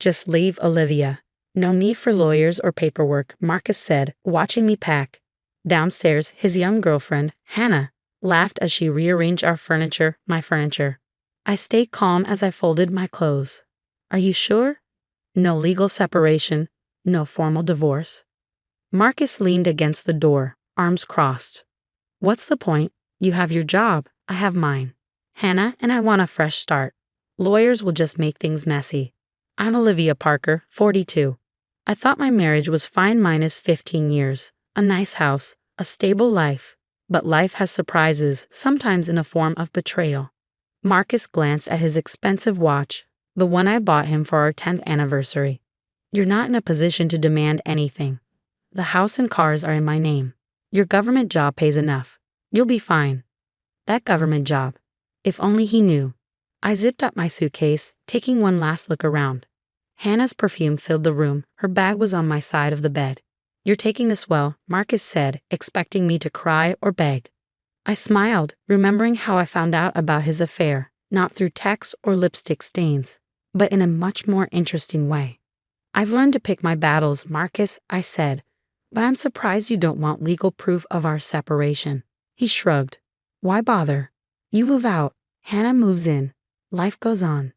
Just leave, Olivia. No need for lawyers or paperwork, Marcus said, watching me pack. Downstairs, his young girlfriend, Hannah, laughed as she rearranged my furniture. I stayed calm as I folded my clothes. Are you sure? No legal separation, no formal divorce. Marcus leaned against the door, arms crossed. What's the point? You have your job, I have mine. Hannah and I want a fresh start. Lawyers will just make things messy. I'm Olivia Parker, 42. I thought my marriage was fine minus 15 years, a nice house, a stable life. But life has surprises, sometimes in the form of betrayal. Marcus glanced at his expensive watch, the one I bought him for our 10th anniversary. You're not in a position to demand anything. The house and cars are in my name. Your government job pays enough. You'll be fine. That government job. If only he knew. I zipped up my suitcase, taking one last look around. Hannah's perfume filled the room. Her bag was on my side of the bed. You're taking this well, Marcus said, expecting me to cry or beg. I smiled, remembering how I found out about his affair, not through text or lipstick stains, but in a much more interesting way. I've learned to pick my battles, Marcus, I said, but I'm surprised you don't want legal proof of our separation. He shrugged. Why bother? You move out, Hannah moves in. Life goes on.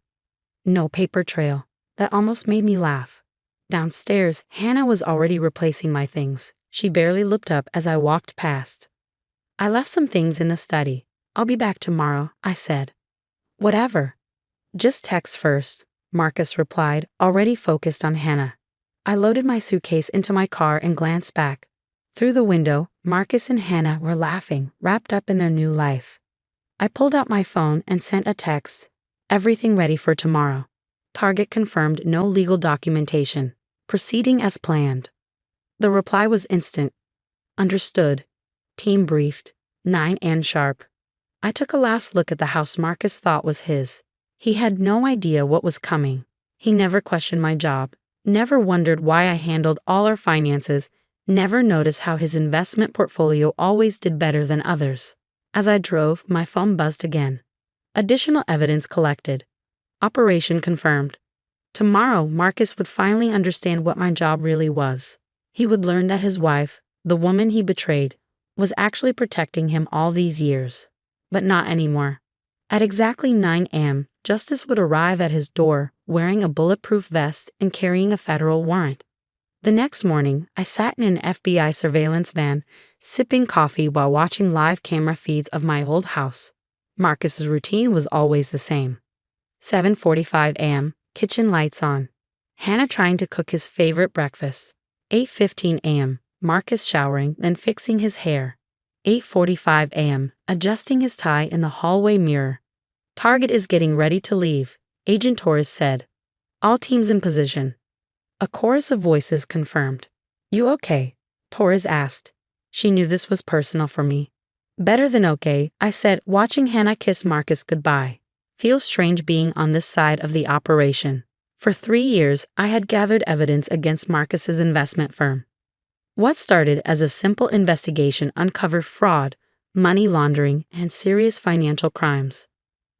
No paper trail. That almost made me laugh. Downstairs, Hannah was already replacing my things. She barely looked up as I walked past. I left some things in the study. I'll be back tomorrow, I said. Whatever. Just text first, Marcus replied, already focused on Hannah. I loaded my suitcase into my car and glanced back. Through the window, Marcus and Hannah were laughing, wrapped up in their new life. I pulled out my phone and sent a text. Everything ready for tomorrow. Target confirmed no legal documentation. Proceeding as planned. The reply was instant. Understood. Team briefed. 9 a.m. sharp. I took a last look at the house Marcus thought was his. He had no idea what was coming. He never questioned my job, never wondered why I handled all our finances, never noticed how his investment portfolio always did better than others. As I drove, my phone buzzed again. Additional evidence collected. Operation confirmed. Tomorrow, Marcus would finally understand what my job really was. He would learn that his wife, the woman he betrayed, was actually protecting him all these years. But not anymore. At exactly 9 a.m., Justice would arrive at his door, wearing a bulletproof vest and carrying a federal warrant. The next morning, I sat in an FBI surveillance van, sipping coffee while watching live camera feeds of my old house. Marcus's routine was always the same. 7:45 a.m., kitchen lights on. Hannah trying to cook his favorite breakfast. 8:15 a.m., Marcus showering, then fixing his hair. 8:45 a.m., adjusting his tie in the hallway mirror. Target is getting ready to leave, Agent Torres said. All teams in position. A chorus of voices confirmed. You okay? Torres asked. She knew this was personal for me. Better than okay, I said, watching Hannah kiss Marcus goodbye. Feels strange being on this side of the operation. For 3 years, I had gathered evidence against Marcus's investment firm. What started as a simple investigation uncovered fraud, money laundering, and serious financial crimes.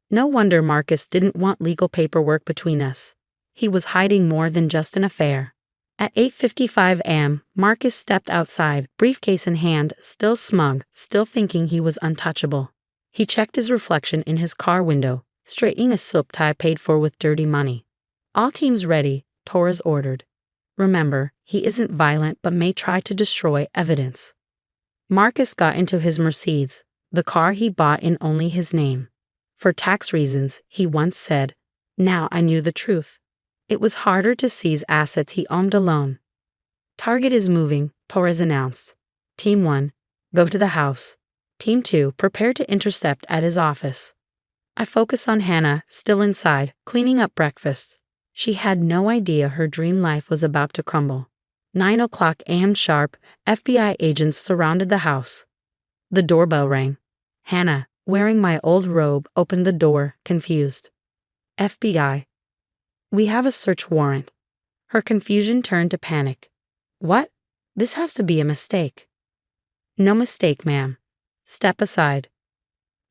No wonder Marcus didn't want legal paperwork between us. He was hiding more than just an affair. At 8:55 a.m., Marcus stepped outside, briefcase in hand, still smug, still thinking he was untouchable. He checked his reflection in his car window, straightening a silk tie paid for with dirty money. All teams ready, Torres ordered. Remember, he isn't violent but may try to destroy evidence. Marcus got into his Mercedes, the car he bought in only his name. For tax reasons, he once said, now I knew the truth. It was harder to seize assets he owned alone. Target is moving, Torres announced. Team 1, go to the house. Team 2, prepare to intercept at his office. I focused on Hannah, still inside, cleaning up breakfast. She had no idea her dream life was about to crumble. 9 o'clock a.m. sharp, FBI agents surrounded the house. The doorbell rang. Hannah, wearing my old robe, opened the door, confused. FBI. We have a search warrant. Her confusion turned to panic. What? This has to be a mistake. No mistake, ma'am. Step aside.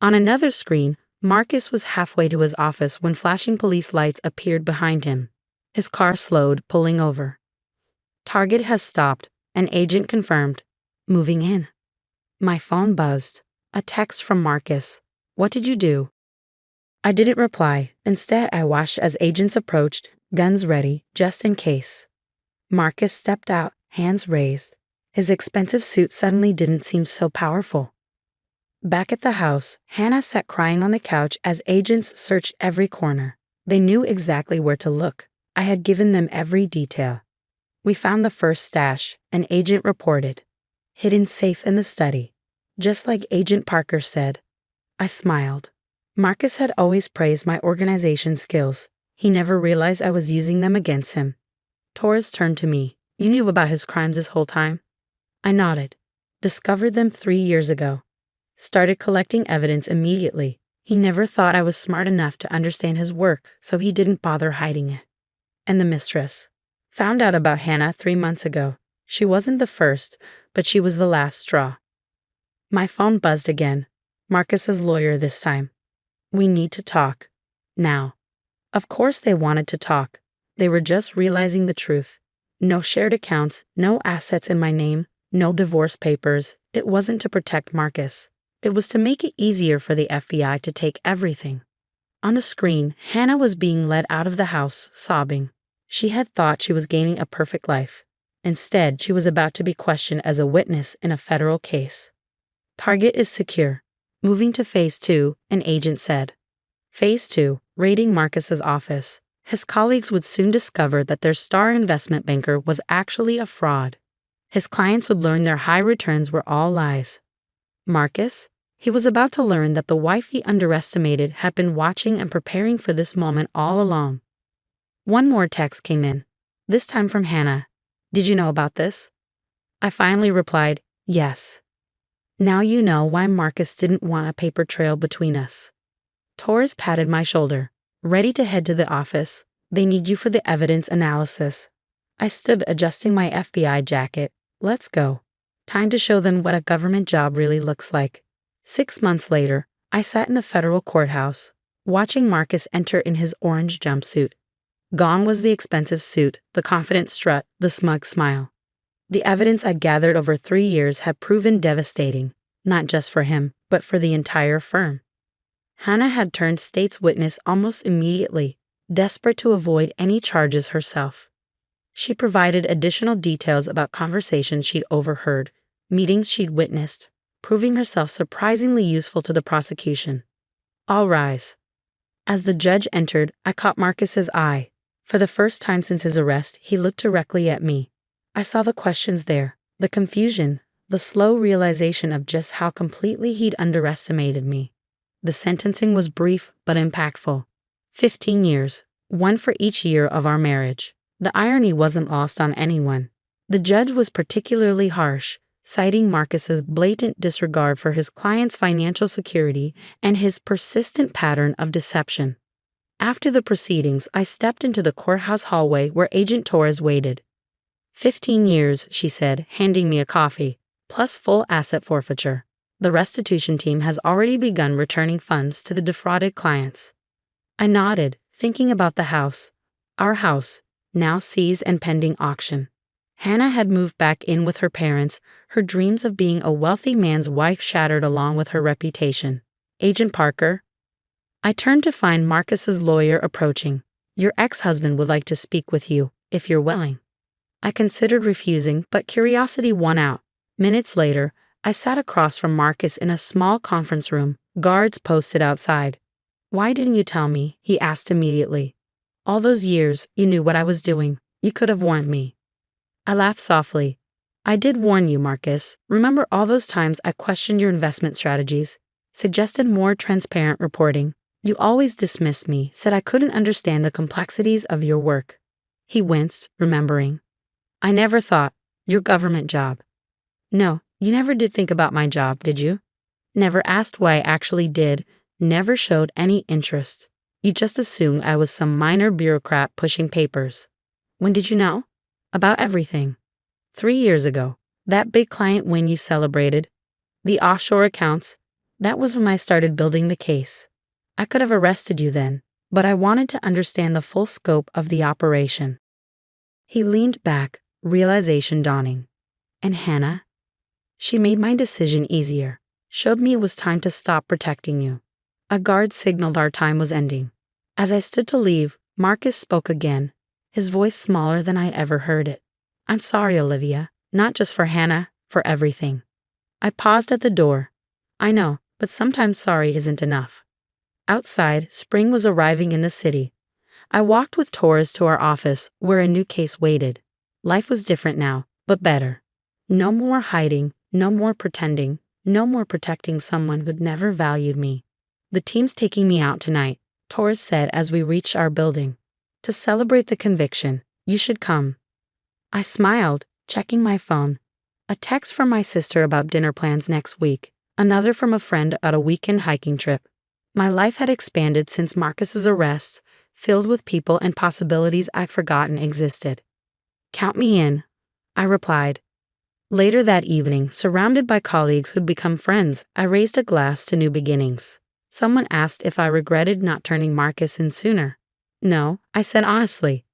On another screen, Marcus was halfway to his office when flashing police lights appeared behind him. His car slowed, pulling over. Target has stopped, an agent confirmed. Moving in. My phone buzzed. A text from Marcus. What did you do? I didn't reply. Instead, I watched as agents approached, guns ready, just in case. Marcus stepped out, hands raised. His expensive suit suddenly didn't seem so powerful. Back at the house, Hannah sat crying on the couch as agents searched every corner. They knew exactly where to look. I had given them every detail. We found the first stash, an agent reported. Hidden safe in the study. Just like Agent Parker said. I smiled. Marcus had always praised my organization skills. He never realized I was using them against him. Torres turned to me. You knew about his crimes this whole time? I nodded. Discovered them 3 years ago. Started collecting evidence immediately. He never thought I was smart enough to understand his work, so he didn't bother hiding it. And the mistress. Found out about Hannah 3 months ago. She wasn't the first, but she was the last straw. My phone buzzed again. Marcus's lawyer this time. We need to talk. Now. Of course they wanted to talk. They were just realizing the truth. No shared accounts, no assets in my name, no divorce papers. It wasn't to protect Marcus. It was to make it easier for the FBI to take everything. On the screen, Hannah was being led out of the house, sobbing. She had thought she was gaining a perfect life. Instead, she was about to be questioned as a witness in a federal case. Target is secure. Moving to Phase 2, an agent said. Phase 2, raiding Marcus's office. His colleagues would soon discover that their star investment banker was actually a fraud. His clients would learn their high returns were all lies. Marcus? He was about to learn that the wife he underestimated had been watching and preparing for this moment all along. One more text came in, this time from Hannah. Did you know about this? I finally replied, yes. Now you know why Marcus didn't want a paper trail between us. Torres patted my shoulder. Ready to head to the office. They need you for the evidence analysis. I stood adjusting my FBI jacket. Let's go. Time to show them what a government job really looks like. 6 months later, I sat in the federal courthouse, watching Marcus enter in his orange jumpsuit. Gone was the expensive suit, the confident strut, the smug smile. The evidence I'd gathered over 3 years had proven devastating, not just for him, but for the entire firm. Hannah had turned state's witness almost immediately, desperate to avoid any charges herself. She provided additional details about conversations she'd overheard, meetings she'd witnessed, proving herself surprisingly useful to the prosecution. All rise. As the judge entered, I caught Marcus's eye. For the first time since his arrest, he looked directly at me. I saw the questions there, the confusion, the slow realization of just how completely he'd underestimated me. The sentencing was brief but impactful. 15 years, 1 for each year of our marriage. The irony wasn't lost on anyone. The judge was particularly harsh, citing Marcus's blatant disregard for his client's financial security and his persistent pattern of deception. After the proceedings, I stepped into the courthouse hallway where Agent Torres waited. 15 years, she said, handing me a coffee, plus full asset forfeiture. The restitution team has already begun returning funds to the defrauded clients. I nodded, thinking about the house. Our house, now seized and pending auction. Hannah had moved back in with her parents, her dreams of being a wealthy man's wife shattered along with her reputation. Agent Parker? I turned to find Marcus's lawyer approaching. Your ex-husband would like to speak with you, if you're willing. I considered refusing, but curiosity won out. Minutes later, I sat across from Marcus in a small conference room, guards posted outside. Why didn't you tell me? He asked immediately. All those years, you knew what I was doing. You could have warned me. I laughed softly. I did warn you, Marcus. Remember all those times I questioned your investment strategies, suggested more transparent reporting. You always dismissed me, said I couldn't understand the complexities of your work. He winced, remembering. I never thought, your government job. No, you never did think about my job, did you? Never asked what I actually did, never showed any interest. You just assumed I was some minor bureaucrat pushing papers. When did you know? About everything. 3 years ago. That big client win you celebrated. The offshore accounts. That was when I started building the case. I could have arrested you then. but I wanted to understand the full scope of the operation. He leaned back, realization dawning. And Hannah? She made my decision easier, showed me it was time to stop protecting you. A guard signaled our time was ending. As I stood to leave, Marcus spoke again, his voice smaller than I ever heard it. I'm sorry, Olivia, not just for Hannah, for everything. I paused at the door. I know, but sometimes sorry isn't enough. Outside, spring was arriving in the city. I walked with Torres to our office, where a new case waited. Life was different now, but better. No more hiding, no more pretending, no more protecting someone who'd never valued me. The team's taking me out tonight, Torres said as we reached our building. To celebrate the conviction, you should come. I smiled, checking my phone. A text from my sister about dinner plans next week, another from a friend about a weekend hiking trip. My life had expanded since Marcus's arrest, filled with people and possibilities I'd forgotten existed. Count me in, I replied. Later that evening, surrounded by colleagues who'd become friends, I raised a glass to new beginnings. Someone asked if I regretted not turning Marcus in sooner. No, I said honestly.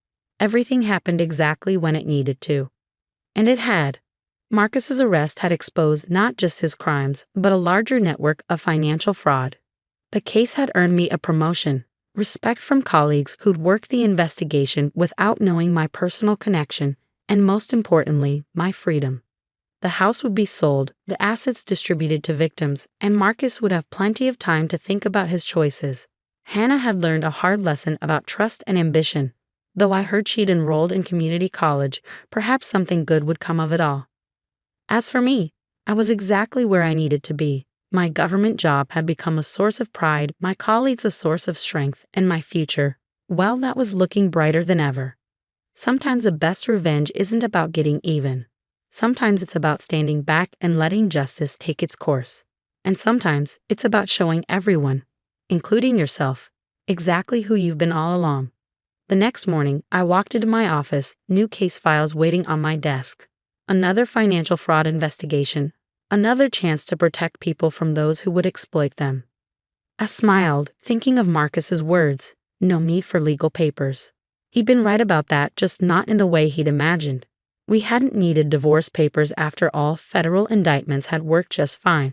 Everything happened exactly when it needed to. And it had. Marcus's arrest had exposed not just his crimes, but a larger network of financial fraud. The case had earned me a promotion, respect from colleagues who'd worked the investigation without knowing my personal connection, and most importantly, my freedom. The house would be sold, the assets distributed to victims, and Marcus would have plenty of time to think about his choices. Hannah had learned a hard lesson about trust and ambition. Though I heard she'd enrolled in community college, perhaps something good would come of it all. As for me, I was exactly where I needed to be. My government job had become a source of pride, my colleagues a source of strength, and my future, well, that was looking brighter than ever. Sometimes the best revenge isn't about getting even. Sometimes it's about standing back and letting justice take its course. And sometimes it's about showing everyone, including yourself, exactly who you've been all along. The next morning, I walked into my office, new case files waiting on my desk. Another financial fraud investigation, another chance to protect people from those who would exploit them. I smiled, thinking of Marcus's words, no need for legal papers. He'd been right about that, just not in the way he'd imagined. We hadn't needed divorce papers after all, federal indictments had worked just fine.